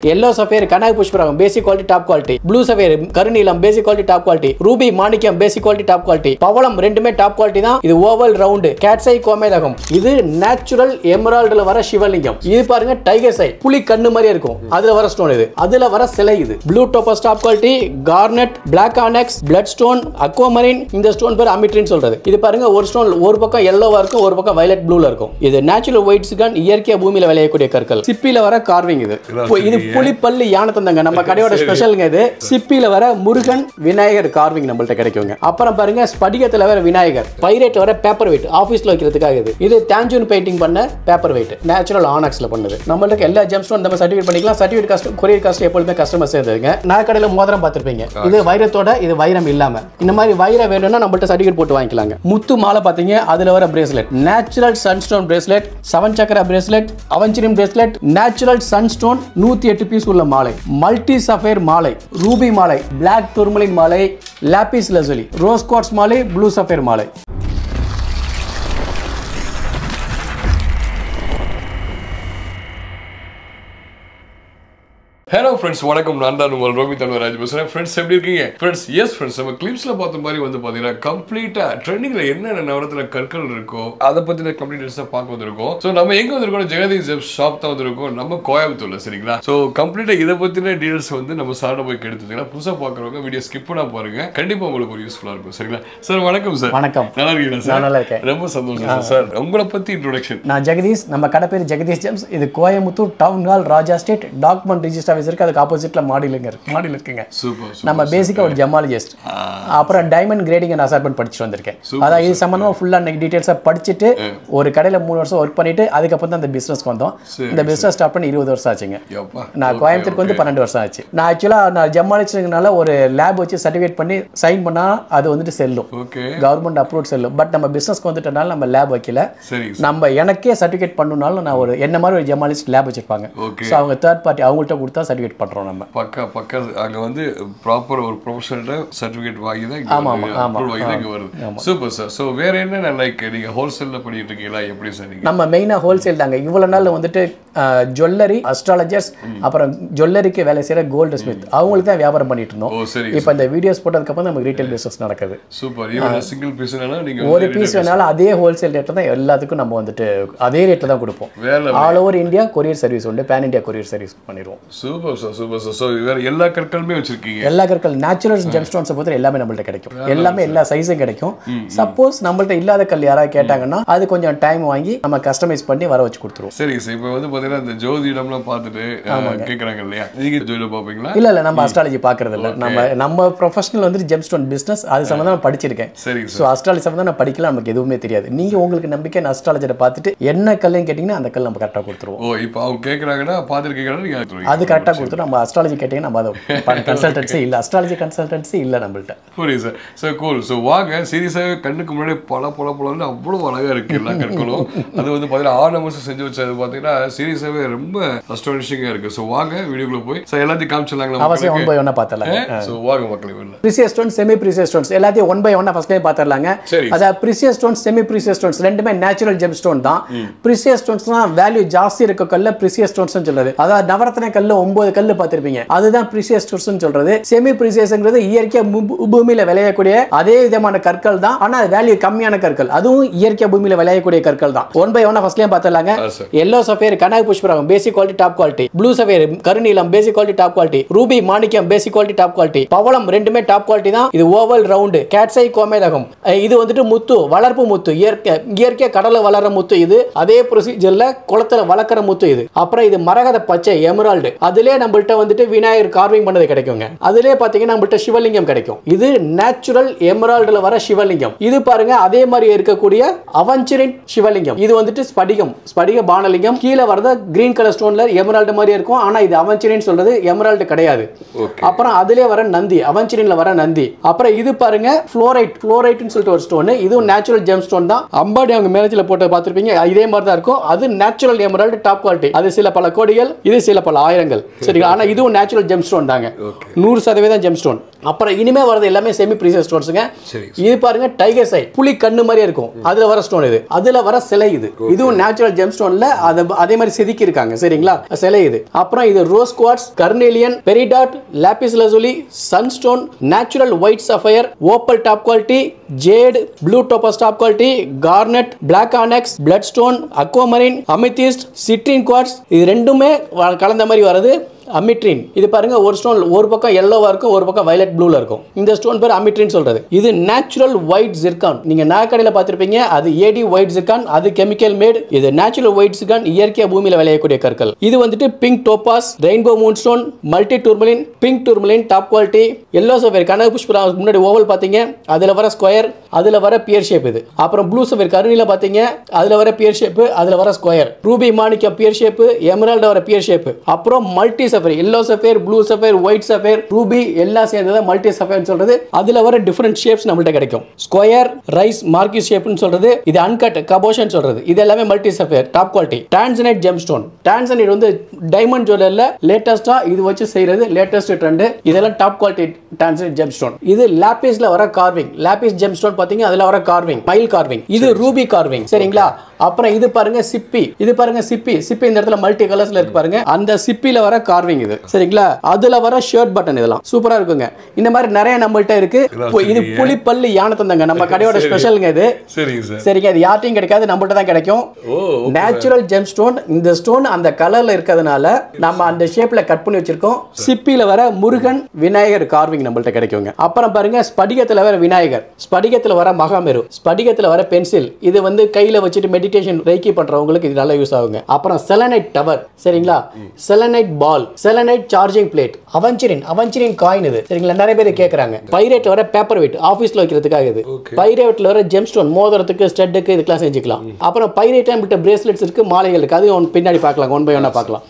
Yellow sapphire, Kanai Pushparam, basic quality, top quality. Blue sapphire, Karunilam, basic quality, top quality. Ruby, Manikam, basic quality, top quality. Pavalam, ரெண்டுமே top quality தான். இது oval round, cat's eye கோமேதகம். இது natural emeraldல வர சிவலிங்கம். இது பாருங்க tiger's eye, புலி கண்ணு மாதிரியே இருக்கும். அதுல வர ஸ்டோன் இது. அதுல வர சிலை இது. Blue topaz top quality, garnet, black onyx, bloodstone, aquamarine. இந்த ஸ்டோன் பேர் அமிட்ரின்னு சொல்றது. இது பாருங்க ஒரு ஸ்டோன் ஒரு பக்கம் yellowவா இருக்கும், ஒரு பக்கம் violet blueல இருக்கும். இது natural white sigan இயற்கையா பூமியில விளையக்கூடிய கற்கள். சிப்பில வர carving இது. இது புலிப்பல்லு யானை தந்தங்க நம்ம கடையோட ஸ்பெஷல்ங்க இது. சிப்பில வர முருகன் விநாயகர் கார்விங் நம்மள்ட்ட கிடைக்குங்க. அப்புறம் பாருங்க ஸ்படிகத்துல வர விநாயகர், பைரேட் வர பேப்பர் வெயிட் ஆபீஸ்ல வைக்கிறதுக்காக இது. இது தாஞ்சூன் பெயிண்டிங் பண்ண பேப்பர் வெயிட் நேச்சுரல் ஆனக்ஸ்ல பண்ணது. நம்மள்ட்ட எல்லா ஜெம்ஸ்டோன் நம்ம சர்டிஃபிகேட் பண்ணிக்கலாம். சர்டிஃபிகேட் காஸ்ட் கொரியர் காஸ்ட் எப்பொழுதுமே கஸ்டமர் சேர்த்துங்க. நான் கடையில மோதிரம் பார்த்திருப்பீங்க. இது வைரத்தோட, இது வைரம் இல்லாம. இந்த மாதிரி வைரம் வேணும்னா நம்மள்ட்ட சர்டிஃபிகேட் போட்டு வாங்கிக்கலாங்க. முத்து மாலை பாத்தீங்க, அதுல வர bracelet natural sunstone bracelet, 7 chakra bracelet, அவஞ்சிரியம் பிரேஸ்லெட், நேச்சுரல் சன்ஸ்டோன் 108 பீஸ் உள்ள மாலை, மல்டி சஃபைர் மாலை, ரூபி மாலை, பிளாக் டூர்மலின் மாலை, லாபிஸ் லசூலி, ரோஸ் குவார்ட்ஸ் மாலை, ப்ளூ சஃபைர் மாலை. Hello friends, வணக்கம். நான் தான் உங்கள் ரோமி தன்வராஜ் பேசுறேன். ஃப்ரெண்ட்ஸ் எப்படி இருக்கீங்க? ஃப்ரெண்ட்ஸ் எஸ் ஃப்ரெண்ட்ஸ், நம்ம கிளிப்ஸ்ல பார்த்த மாதிரி வந்து பாத்தீங்கன்னா கம்ப்ளீட்டா ட்ரெண்டிங்ல என்னென்ன நவரத்ன கற்கள் இருக்கோ அதை பத்தின கம்ப்ளீட் டீடைல்ஸா பார்க்க வந்திருக்கோம். ஸோ நம்ம எங்க வந்திருக்கோம்? ஜெகதீஷ் ஜெம்ஸ் ஷாப் தான் வந்திருக்கோம், நம்ம கோயம்புத்தூர்ல. சரிங்களா? ஸோ கம்ப்ளீட்டா இதை பத்தின டீடைல்ஸ் வந்து நம்ம சார்ட்ட போய் எடுத்துட்டீங்கன்னா புதுசா பாக்குறவங்க வீடியோ ஸ்கிப் பண்ணா பாருங்க, கண்டிப்பா உங்களுக்கு ஒரு யூஸ்ஃபுல்லா இருக்கும். சரிங்களா சார்? வணக்கம் சார். வணக்கம். நல்லா இருக்கீங்களா சார்? நல்லா இருக்கேன். ரொம்ப சந்தோஷம் சார். உங்களை பத்தி இன்ட்ரோடக்ஷன். நான் ஜெகதீஷ், நம்ம கடை பேர் ஜெகதீஷ் ஜெம்ஸ். இது கோயம்புத்தூர் டவுன் ஹால் ராஜா ஸ்ட்ரீட் டாக்குமெண்ட் ரிஜிஸ்டர் ஆஃபீஸ் இருக்கு, அதுக்கு ஆப்போசிட் மாடியில் இருக்குங்க. நம்ம பேசிக்கா ஒரு ஜெமாலஜிஸ்ட், அப்புறம் டைமண்ட் கிரேடிங் அண்ட் அசார்ட்மெண்ட் படிச்சுட்டு வந்திருக்கேன். அதான் இது சம்பந்தமா ஃபுல்லா டீடைல்ஸா படிச்சுட்டு ஒரு கடையில 3 வருஷம் ஒர்க் பண்ணிட்டு அதுக்கப்புறம் தான் இந்த பிசினஸ்க்கு வந்தோம். இந்த பிசினஸ் ஸ்டார்ட் பண்ணி 20 வருஷம் ஆச்சுங்க. நான் கோயம்புத்தூருக்கு வந்து 12 வருஷம் ஆச்சு. நான் ஆக்சுவலா நான் ஜெமாலஜிஸ்ட்னால ஒரு லேப் வச்சு சர்டிஃபிகேட் பண்ணி சைன் பண்ணா அது வந்துட்டு செல்லும், கவர்மெண்ட் அப்ரூவ் செல்லும். பட் நம்ம பிசினஸ்க்கு வந்துட்டனால நம்ம லேப் வைக்கல. நம்ம எனக்கே சர்டிஃபிகேட் பண்ணணும்னாலும் நான் ஒரு என்ன மாதிரி ஒரு ஜெமாலஜிஸ்ட் லேப் வச்சிருப்பாங்க. ஸோ அவங்க தேர்ட் பார்ட்டி அவங்கள்ட்ட கொடுத்தா சர்டிஃபிகேட் பண்றோம். நம்ம பக்கா அங்க வந்து ப்ராப்பர் ஒரு ப்ரொஃபஷனல் சர்டிஃபிகேட் வாங்கி தான் இங்க வருது. Super sir. சோ வேற என்ன லைக் நீங்க ஹோல்சேல்ல பண்ணிட்டு இருக்கீங்களா? எப்படி சார்? நீங்க நம்ம மெயினா ஹோல்சேல் தாங்க. இவ்வளவு நாள் வந்துட்டு ஜுவல்லரி, அஸ்ட்ராலஜர்ஸ், அப்புறம் ஜுவல்லரிக்கு வேலை செய்யற கோல்டு ஸ்மித் அவங்களுக்கு தான் வியாபாரம் பண்ணிட்டு இருந்தோம். இப்போ இந்த வீடியோஸ் போட்டதுக்கு அப்புறம் நமக்கு ரீட்டைல் பிசினஸ் நடக்குது. சூப்பர். ஈவன் சிங்கிள் பீஸ்னால நீங்க ஒரு பீஸ் வேணாலும் அதே ஹோல்சேல் ரேட்ல தான் எல்லாத்துக்கும் நம்ம வந்துட்டு அதே ரேட்ல தான் கொடுப்போம். All over India courier service உண்டு, பேன் இந்தியா கொரியர் சர்வீஸ் பண்ணிடுவோம். Super sir, super sir. So வேற எல்லா கற்களுமே வச்சிருக்கீங்க? எல்லா கற்கள் நேச்சுரல் ஜெம்ஸ்டோன்ஸ் பொறுத்த எல்லாமே நம்மள்ட்ட கிடைக்கும். எல்லாமே எல்லா சைஸும் கிடைக்கும். சப்போஸ் நம்மள்ட்ட இல்லாத கல் யாராவது கேட்டாங்கன்னா அது கொஞ்சம் டைம் வாங்கி நம்ம கஸ்டமைஸ் பண்ணி வர வச்சு கொடுத்துருவோம். சரி சார். இப்போ வந்து பாத்தீங்கன்னா இந்த ஜோதிடம்லாம் பார்த்துட்டு கேக்குறாங்க இல்லையா, நீங்க ஜோதிடம் பாப்பீங்களா? இல்ல நம்ம அஸ்ட்ராலஜி பாக்குறது இல்ல. நம்ம ப்ரொஃபஷனல் வந்து ஜெம்ஸ்டோன் பிசினஸ் அது சம்பந்தமா படிச்சிருக்கேன். சரி. சோ அஸ்ட்ராலஜி சம்பந்தமா நான் படிக்கல, நமக்கு எதுவுமே தெரியாது. நீங்க உங்களுக்கு நம்பிக்கை அஸ்ட்ராலஜியை பார்த்துட்டு என்ன கல்லுன்னு கேட்டீங்கன்னா அந்த கல் நம்ம கரெக்டா கொடுத்துருவோம். ஓ, இப்போ அவங்க கேக்குறாங்கன்னா பார்த்துட்டு கேக்குறாங்க, அது கரெக்டா கொடுத்துரும். நம்ம அஸ்ட்ராலஜி கேட்டீங்கன்னா நம்ம அதை கன்சல்டன்சி இல்ல, அஸ்ட்ராலஜி கன்சல்டன்சி இல்ல நம்மள்ட்ட. புரியுது சார். So cool. ஸோ வாங்க சீரியஸாக கண்ணுக்கு முன்னாடி பல அவ்வளோ அழகா இருக்கு எல்லா கற்களும். அது வந்து பார்த்தீங்கன்னா ஆர்னமெண்ட்ஸ் செஞ்சு வச்சது பார்த்தீங்கன்னா சீரியஸாகவே ரொம்ப அஸ்டானிஷிங்காக இருக்கு. ஸோ வாங்க வீடியோக்குள்ள போய் ஸோ எல்லாத்தையும் காமிச்சிடலாங்களா? அவசியம் 1 by 1 பார்த்தலாம். ஸோ வாங்க மக்களே வரல. Precious stone, semi precious stones எல்லாத்தையும் 1 by 1 ஃபர்ஸ்ட்லேயே பார்த்துடலாங்க. அதாவது precious stones, semi precious stones ரெண்டுமே நேச்சுரல் ஜெம் ஸ்டோன் தான். ப்ரீசியஸ் ஸ்டோன்ஸ் தான் வேல்யூ ஜாஸ்தி இருக்க கல்ல ப்ரீசியஸ் ஸ்டோன்ஸ் சொல்றது. அதாவது நவரத்ன கல்ல 9 கல் பார்த்திருப்பீங்க, அதுதான் ப்ரீசியஸ் ஸ்டோன்ஸ் சொல்றது. செமி ப்ரீசியஸ்ங்கிறது இயற்கையா பூமியில விளையக்கூடிய அதே விதமான கற்கள் தான், ஆனா வேல்யூ கம்மியான கற்கள். அதுவும் இயற்கையா பூமியில விளையக்கூடிய கற்கள் தான். 1 by 1 ஃபர்ஸ்ட்லயே பார்த்தலாங்க. yellow sapphire, Kanai Pushparam, basic quality, top quality. Blue sapphire, Karunilam, basic quality, top quality. Ruby, Manikam, basic quality, top quality. Pavalam ரெண்டுமே top quality தான். இது oval round, cat's eye கோமேதகம். இது வந்துட்டு முத்து, வளர்ப்பு முத்து, இயற்கையா கடல்ல வளர்ற முத்து. இது அதே ப்ரொசீஜர்ல குளத்துல வளர்க்குற முத்து. இது அப்புறம் இது மரகத பச்சை எமரால்டு. அதுலயே நம்மள்ட்ட வந்துட்டு விநாயகர் கார்விங் பண்ணது கிடைக்குங்க. அதுலயே பாத்தீங்கன்னா நம்மள்ட்ட சிவலிங்கம் கிடைக்கும். இது நேச்சுரல் எமரால்டுல வர சிவலிங்கம். இது பாருங்க அதே மாதிரி இருக்கக்கூடிய அவஞ்சிரின் சிவலிங்கம். இது வந்துட்டு ஸ்படிக பானலிங்கம். கீழே வரத கிரீன் கலர் ஸ்டோன்ல எமரால்டு மாதிரி இருக்கும், ஆனா இது அவஞ்சிரின் சொல்றது எமரால்டு கிடையாது. அப்புறம் அதுலயே வர நந்தி, அவஞ்சிரின்ல வர நந்தி. அப்புறம் இது பாருங்க ஃப்ளோரைட்னு சொல்லிட்டு ஒரு ஸ்டோன். இதுவும் நேச்சுரல் ஜெம் ஸ்டோன் தான். அம்பாடி அவங்க மேரேஜ்ல போட்டு பார்த்திருப்பீங்க, இதே மாதிரி தான் இருக்கும். அது நேச்சுரல் எமரால்டு டாப் குவாலிட்டி. அது சில பல கோடிகள், இது சில பல ஆயிரங்கள். சரி, ஆனா இதுவும் நேச்சுரல் ஜெம் ஸ்டோன் தாங்க, 100% ஜெம் ஸ்டோன். அப்புறம் இனிமே வரது எல்லாமே செமி ப்ரீசியஸ் ஸ்டோன்ஸ்ங்க. இது பாருங்க டைகர் ஐ, புலி கண்ணு மாதிரி இருக்கும், அதுல வர ஸ்டோன் இது, அதுல வர சிலை இது. இதுவும் நேச்சுரல் ஜெம் ஸ்டோன்ல அதே மாதிரி செதுக்கி இருக்காங்க, சரிங்களா, சிலை இது. அப்புறம் இது rose quartz, carnelian, peridot, lapis lazuli, sunstone, natural white sapphire, opal top quality, jade, blue topaz top quality, garnet, black onyx, blood stone, aquamarine, amethyst, citrine quartz, இது ரெண்டுமே கலந்த மாதிரி வருது. அமிட்ரின், இது பாருங்க, ஒரு ஸ்டோன் ஒரு பக்கம் yellow-வா இருக்கும், ஒரு பக்கம் violet blue-ல இருக்கும். இந்த ஸ்டோன் பேர் அமிட்ரின் சொல்றது. இது நேச்சுரல் ஒயிட் ஜிர்கான், நீங்க நாகக்கடையில பார்த்திருப்பீங்க, அது AD ஒயிட் ஜிர்கான், அது கெமிக்கல் மேட். இது நேச்சுரல் ஒயிட் ஜிர்கான், இயற்கையா பூமியில விளையக்கூடிய கற்கள். இது வந்துட்டு pink topaz, rainbow moon stone, multi tourmaline, pink tourmaline top quality, yellow sapphire, கனக புஷ்பராகம் முன்னாடி ஓவல் பாத்தீங்க, அதுல வர ஸ்கொயர், அதுல வர பியர் ஷேப். இது அப்புறம் ப்ளூ சஃபயர் கருணில பாத்தீங்க, அதுல வர பியர் ஷேப், அதுல வர ஸ்கொயர். ரூபி மாணிக்கம் பியர் ஷேப், எமரால்ட் வர பியர் ஷேப். அப்புறம் multi sapphire, yellow sapphire, blue sapphire, white sapphire, Ruby எல்லாம் சேர்ந்தது மல்டி சஃபயர் சொல்றது. அதுல வர டிஃபரண்ட் ஷேப்ஸ் நம்மள்ட்ட கிடைக்கும். ஸ்கொயர், ரைஸ், மார்க்கி ஷேப்னு சொல்றது. இது அன்கட் கபோஷன் சொல்றது. இது எல்லாமே multi sapphire top quality. டான்சனைட் gemstone, டான்சனைட் வந்து டைமண்ட் ஜுவல்லர்ல லேட்டஸ்டா இது வச்சு செய்யறது லேட்டஸ்ட் ட்ரெண்ட். இதெல்லாம் டாப் குவாலிட்டி டான்சனைட் ஜெம்ஸ்டோன். இது லாபிஸ்ல வர கார்விங், லாபிஸ் ஜெம்ஸ்டோன் பாத்தீங்க, அதுல வர கார்விங் மயில் கார்விங். இது ரூபி கார்விங், சரிங்களா. அப்புறம் இது பாருங்க சிப்பி, இது பாருங்க சிப்பி, சிப்பி இந்த இடத்துல மல்டி கலர்ஸ்ல இருக்கு பாருங்க, அந்த சிப்பில வர கார்விங் இது, சரிங்களா. அதுல வர ஷர்ட் பட்டன், இதெல்லாம் சூப்பரா இருக்குங்க. இந்த மாதிரி நிறைய நம்மள்ட்ட இருக்கு. இது புலிப்பல்லு யானை தந்தங்க, நம்ம கடையோட ஸ்பெஷலுங்க இது. சரிங்க, இது யார்ட்டையும் கிடைக்காது, நம்மள்ட்ட தான் கிடைக்கும். Natural GeM stone. இந்த ஸ்டோன் அந்த கலர்ல இருக்கிறதுனால நம்ம அந்த ஷேப்ல கட் பண்ணி வச்சிருக்கோம். சிப்பில வர முருகன், விநாயகர் கார்விங் நம்மள்ட்ட கிடைக்குங்க. அப்புறம் பாருங்க ஸ்படிகத்துல வர விநாயகர், ஸ்படிகத்துல வர மகாமேரு, ஸ்படிகத்துல வர பென்சில். இது வந்து கையில வச்சுட்டு மெடிடேஷன் ரெய்கி பண்றவங்களுக்கு இது நல்லா யூஸ் ஆகுங்க. அப்புறம் செலனைட் டவர், சரிங்களா, செலனைட் பால், செலனைட் சார்ஜிங் பிளேட், அவெஞ்சரின், அவெஞ்சரின் காயின் இது, சரிங்களா. நிறைய பேர் கேக்குறாங்க. பைரேட் வர பேப்பர் வெயிட், ஆபீஸ்ல வைக்கிறதுக்காக இது. பைரேட்ல வர ஜெம் ஸ்டோன், மோதிரத்துக்கு, ஸ்டட்டுக்கு இதுக்கெல்லாம் செஞ்சுக்கலாம். அப்புறம் பைரேட் அண்ட் பிரேஸ்லெட்ஸ் இருக்கு, மாலைகள் இருக்கு, அது பின்னாடி பார்க்கலாம், ஒன் பை ஒன்னா பார்க்கலாம்.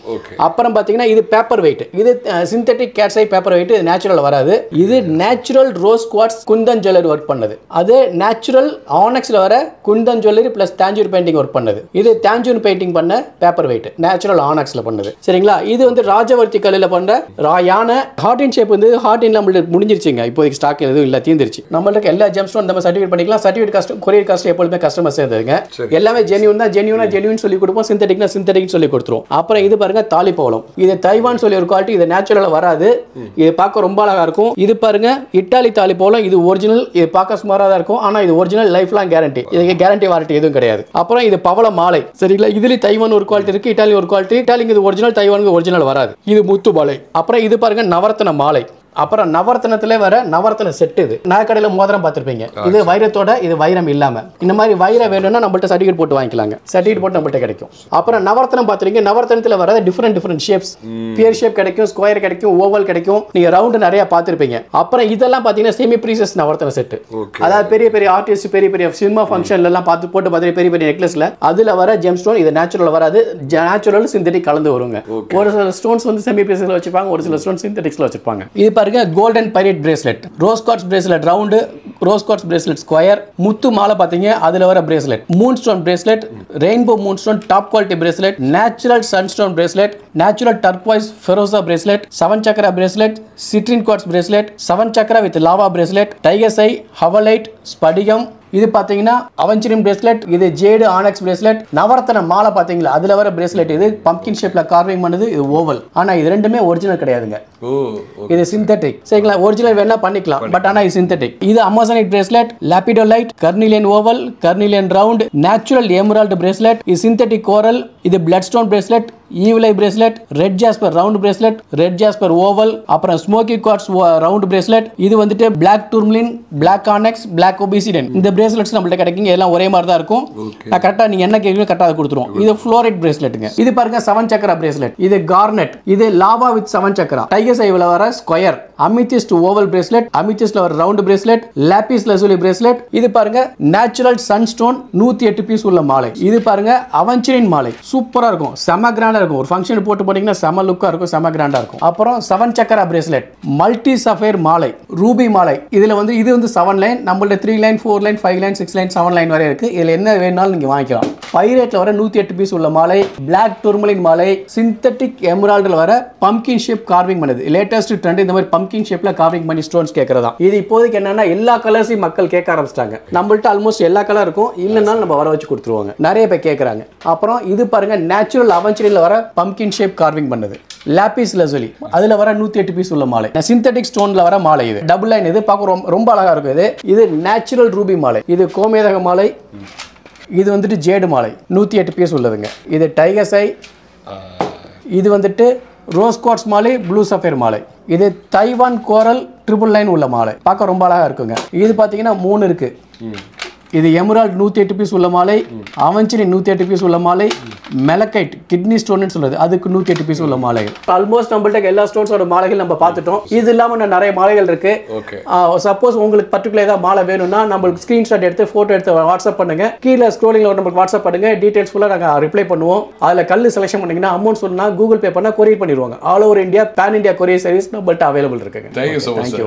அப்புறம் பாத்தீங்கன்னா இது பேப்பர் வெயிட், இது சிந்தெட்டிக் கேட்ஸ் ஐ பேப்பர் வெயிட், இது நேச்சுரல் வராது. இது natural rose quartz Kundan jewellery work பண்ணது. அது நேச்சுரல் ஆனெக்ஸ்ல வர Kundan jewellery plus Tanjore painting work பண்ணது. இது தாஞ்சூர் பெயிண்டிங் பண்ண பேப்பர் வெயிட், நேச்சுரல் ஆனெக்ஸ்ல பண்ணது, சரிங்களா. இது வந்து ராஜவர்த்தி கல்லுல பண்ற யானை. ஹார்ட் இன் ஷேப் வந்து ஹார்ட் இன் நம்மளுக்கு முடிஞ்சிருச்சுங்க, இப்போதைக்கு ஸ்டாக் எதுவும் இல்ல, தீர்ந்துருச்சு. நம்மளுக்கு எல்லா ஜெம் ஸ்டோன் நம்ம சர்டிஃபிகேட் பண்ணிக்கலாம். சர்டிஃபிகேட் காஸ்ட், கொரியர் காஸ்ட் எப்பொழுதுமே கஸ்டமர் சேர்ந்ததுங்க. எல்லாமே ஜென்யூன் தான், ஜென்யூனா ஜென்யூன் சொல்லி கொடுப்போம், சிந்தெட்டிக்னா சிந்தெட்டிக் சொல்லி கொடுத்துருவோம். அப்புறம் இது பாருங்க தாலி பவளம், இது தைவான் சொல்லி ஒரு குவாலிட்டி, இது நேச்சுரலா வராது, இது பார்க்க ரொம்ப அழகா இருக்கும். இது பாருங்க இட்டாலி தாலி பவளம், இது ஒரிஜினல், இது பார்க்க சுமாரா தான் இருக்கும், ஆனா இது ஒரிஜினல், லைஃப் லாங் கேரண்டி, இதுக்கு கேரண்டி வாரண்டி எதுவும் கிடையாது. அப்புறம் இது பவள மாலை, சரிங்களா. இதுல தைவான் ஒரு குவாலிட்டி இருக்கு, இட்டாலி ஒரு குவாலிட்டி. இட்டாலிக்கு இது ஒரிஜினல், தைவானுக்கு ஒரிஜினல் வராது. இது முத்து மாலை. அப்புறம் இது பாருங்க நவரத்ன மாலை. அப்புறம் நவரத்னத்துல வர நவரத்ன செட், இது நாகக்கடையில மோதிரம் பார்த்திருப்பீங்க, இது வைரத்தோட, இது வைரம் இல்லாம. இந்த மாதிரி வைரம் வேணும்னா நம்மள்ட்ட சர்டிஃபிகேட் போட்டு வாங்கிக்கலாங்க, சர்டிஃபிகேட் போட்டு நம்மள்ட்ட கிடைக்கும். அப்புறம் நவரத்னம் பார்த்திருக்கீங்க, நவரத்னத்துல வர டிஃபரெண்ட் ஷேப்ஸ், பியர் ஷேப் கிடைக்கும், ஸ்கொயர் கிடைக்கும், ஓவல் கிடைக்கும், நீங்க ரவுண்ட் நிறைய பார்த்திருப்பீங்க. அப்புறம் இதெல்லாம் பாத்தீங்கன்னா செமி ப்ரீசியஸ் நவரத்ன செட், அதாவது பெரிய பெரிய ஆர்டிஸ்ட், பெரிய பெரிய சினிமா ஃபங்க்ஷன்ல எல்லாம் பார்த்து போட்டு பார்த்து பெரிய பெரிய நெக்லஸ்ல அதுல வர ஜெம் ஸ்டோன். இது நேச்சுரல் வராது, நேச்சுரல் சிந்தெட்டிக் கலந்து வருங்க. ஒரு சில ஸ்டோன்ஸ் வந்து செமி ப்ரீசியஸ்ல வச்சிருப்பாங்க, ஒரு சில ஸ்டோன் சிந்தெட்டிக்ஸ்ல வச்சிருப்பாங்க. இது பாருங்க golden pyrite bracelet, rose quartz bracelet round, rose quartz bracelet square, முத்து மாலை பாத்தீங்க, அதுல வர bracelet, moon stone bracelet, rainbow moon stone top quality bracelet, natural sunstone bracelet, natural turquoise ஃபெரோசா bracelet, 7 chakra bracelet, citrine quartz bracelet, 7 chakra with lava bracelet, tiger eye, howlite, ஸ்படிகம். இது பாத்தீங்கன்னா aventurine bracelet, இது ஜேடு ஆனெக்ஸ் பிரேஸ்லெட். நவரத்ன மாலை பாத்தீங்களா, அதுல வர பிரேஸ்லெட், இது பம்ப்கின் ஷேப்ல கார்விங் பண்ணது, இது ஓவல். ஆனா இது ரெண்டுமே ஒரிஜினல் கிடையாதுங்க, இது சிந்தெட்டிக், சரிங்களா. ஒரிஜினல் வேணா பண்ணிக்கலாம், பட் ஆனா இது சிந்தெட்டிக். இது amazonite bracelet, lepidolite, carnelian oval, carnelian round, natural emerald bracelet, இது சிந்தெட்டிக் கோரல், இது blood stone bracelet, evil eye bracelet, red jasper round bracelet, red jasper oval, அப்புறம் ஸ்மோக்கி குவார்ட்ஸ் ரவுண்ட் பிரேஸ்லெட். இது வந்துட்டு black tourmaline, black onyx, black obsidian. இந்த bracelets நம்மள்ட்ட கிடைக்குங்க, எல்லாம் ஒரே மாதிரி தான் இருக்கும். நான் கரெக்டா நீங்க என்ன கேக்குறீங்க கரெக்டா கொடுத்துருவோம். இது ஃப்ளோரைட் பிரேஸ்லெட்டுங்க. இது பாருங்க 7 சக்கரா பிரேஸ்லெட், இது கார்னெட், இது லாவா வித் 7 சக்கரா, டைகர் ஐல வர ஸ்கொயர், அமித்திஸ்ட் ஓவல் பிரேஸ்லெட், அமித்திஸ்ட்ல வர ரவுண்ட் பிரேஸ்லெட், லாபிஸ் லசூலி பிரேஸ்லெட். இது பாருங்க நேச்சுரல் சன்ஸ்டோன் 108 பீஸ் உள்ள மாலை. இது பாருங்க அவெஞ்சரின் மாலை, சூப்பரா இருக்கும், செம கிராண்டா கிராண்டா இருக்கும். ஒரு ஃபங்க்ஷன் போட்டு போனீங்கன்னா செம லுக்கா இருக்கும், செம கிராண்டா இருக்கும். அப்புறம் 7 சக்கரா பிரேஸ்லெட், மல்டி சஃபேர் மாலை, ரூபி மாலை. இதுல வந்து இது வந்து 7 லைன், நம்மள்ட்ட 3 line, 4 line, 5 line, 6 line, 7 line வரை இருக்கு. இதுல என்ன வேணாலும் நீங்க வாங்கிக்கலாம். பைரேட்ல வர 108 பீஸ் உள்ள மாலை, பிளாக் டூர்மலின் மாலை, சிந்தட்டிக் எமரால்ட்ல வர பம்கின் ஷேப் கார்விங் பண்ணது. லேட்டஸ்ட் ட்ரெண்ட் இந்த மாதிரி பம்கின் ஷேப்ல கார்விங் பண்ணி ஸ்டோன்ஸ் கேட்கறதா. இது இப்போதைக்கு என்னன்னா எல்லா கலர்ஸையும் மக்கள் கேட்க ஆரம்பிச்சிட்டாங்க. நம்மள்ட்ட ஆல்மோஸ்ட் எல்லா கலர் இருக்கும், இல்லைனாலும் நம்ம வர வச்சு கொடுத்துருவாங்க. நிறைய பேர் கேட்கறாங்க. அப்புறம் இது பாருங்க, நேச்சுரல் அவெஞ்சரியில் வர பம்கின் ஷேப் கார்விங் பண்ணது. லாபிஸ் லசுலி, அதுல வர 108 பீஸ் உள்ள மாலை. சிந்தட்டிக் ஸ்டோன்ல வர மாலை. இது டபுள் லைன், இது பார்க்க ரொம்ப அழகா இருக்கும். இது நேச்சுரல் ரூபி மாலை, இது கோமேதக மாலை, இது வந்துட்டு ஜேடு மாலை, 108 பீஸ் உள்ளதுங்க. இது டைகர் ஐ, இது வந்துட்டு ரோஸ் குவார்ட்ஸ் மாலை, ப்ளூ சஃபேர் மாலை. இது தைவான் கோரல் ட்ரிபிள் லைன் உள்ள மாலை, பார்க்க ரொம்ப அழகா இருக்குங்க. இது பார்த்தீங்கன்னா 3 இருக்கு. இது எமரால்ட் 108 பீஸ் உள்ள மாலை, அவெஞ்சரி 108 பீஸ் உள்ள மாலை, மெலக்கைட் கிட்னி ஸ்டோன் சொல்லுது, அதுக்கு 108 பீஸ் உள்ள மாலைகள். ஆல்மோஸ்ட் நம்மள்ட்ட எல்லா ஸ்டோன்ஸோட மாலைகள் நம்ம பார்த்துட்டோம். இது இல்லாம நிறைய மாலைகள் இருக்கு. சப்போஸ் உங்களுக்கு பர்டிகுலர் ஏதாவது மாலை வேணும்னா நம்மளுக்கு ஸ்கிரீன்ஷாட் எடுத்து போட்டோ எடுத்து வாட்ஸ்அப் பண்ணுங்க. கீழே ஸ்க்ரோலிங்ல நம்மளுக்கு வாட்ஸ்அப் பண்ணுங்க. டீடைல்ஸ் ஃபுல்லா நாங்க ரிப்ளை பண்ணுவோம். அதுல கல்லு செலக்ஷன் பண்ணீங்கன்னா அமௌண்ட் சொன்னா கூகுள் பே பண்ணா கொரியர் பண்ணிடுவாங்க. All over India, pan India courier service நம்மள்ட்ட அவைலபிள் இருக்குங்க. Thank you so much.